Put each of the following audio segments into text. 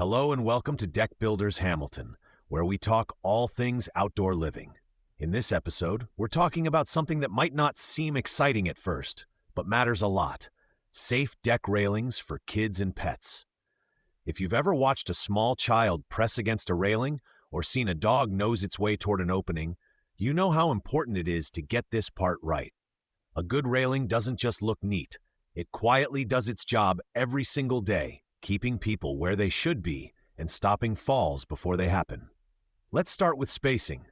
Hello and welcome to Deck Builders Hamilton, where we talk all things outdoor living. In this episode, we're talking about something that might not seem exciting at first, but matters a lot: safe deck railings for kids and pets. If you've ever watched a small child press against a railing or seen a dog nose its way toward an opening, you know how important it is to get this part right. A good railing doesn't just look neat, it quietly does its job every single day, keeping people where they should be and stopping falls before they happen. Let's start with spacing.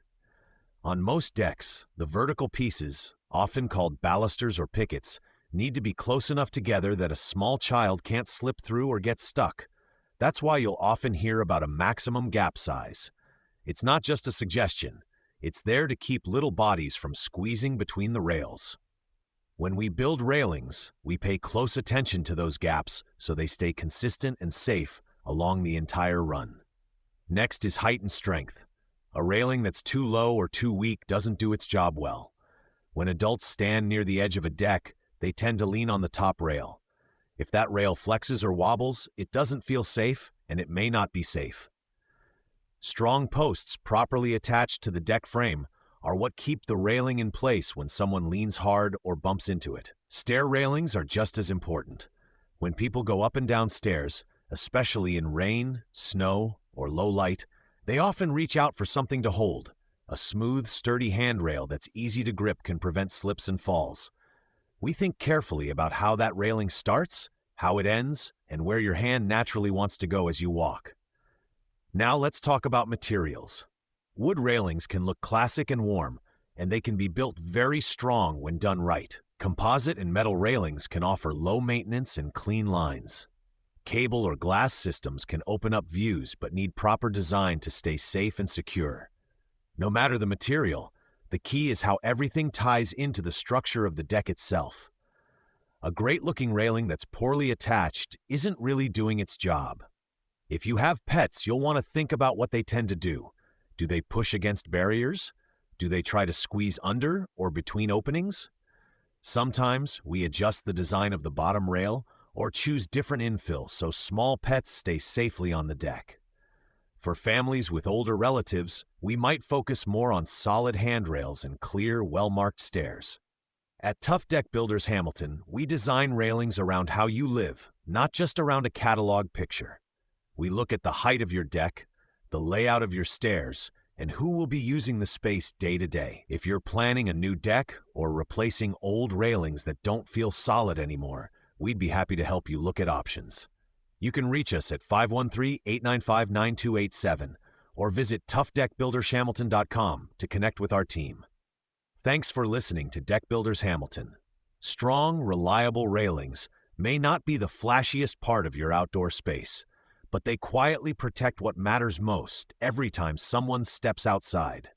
On most decks, the vertical pieces, often called balusters or pickets, need to be close enough together that a small child can't slip through or get stuck. That's why you'll often hear about a maximum gap size. It's not just a suggestion, it's there to keep little bodies from squeezing between the rails. When we build railings, we pay close attention to those gaps so they stay consistent and safe along the entire run. Next is height and strength. A railing that's too low or too weak doesn't do its job well. When adults stand near the edge of a deck, they tend to lean on the top rail. If that rail flexes or wobbles, it doesn't feel safe, and it may not be safe. Strong posts properly attached to the deck frame are what keep the railing in place when someone leans hard or bumps into it. Stair railings are just as important. When people go up and down stairs, especially in rain, snow, or low light, they often reach out for something to hold. A smooth, sturdy handrail that's easy to grip can prevent slips and falls. We think carefully about how that railing starts, how it ends, and where your hand naturally wants to go as you walk. Now let's talk about materials. Wood railings can look classic and warm, and they can be built very strong when done right. Composite and metal railings can offer low maintenance and clean lines. Cable or glass systems can open up views but need proper design to stay safe and secure. No matter the material, the key is how everything ties into the structure of the deck itself. A great-looking railing that's poorly attached isn't really doing its job. If you have pets, you'll want to think about what they tend to do. Do they push against barriers? Do they try to squeeze under or between openings? Sometimes we adjust the design of the bottom rail or choose different infill so small pets stay safely on the deck. For families with older relatives, we might focus more on solid handrails and clear, well-marked stairs. At Tough Deck Builders Hamilton, we design railings around how you live, not just around a catalog picture. We look at the height of your deck, the layout of your stairs, and who will be using the space day to day. If you're planning a new deck or replacing old railings that don't feel solid anymore, we'd be happy to help you look at options. You can reach us at 513-895-9287 or visit toughdeckbuildershamilton.com to connect with our team. Thanks for listening to Deck Builders Hamilton. Strong, reliable railings may not be the flashiest part of your outdoor space, but they quietly protect what matters most every time someone steps outside.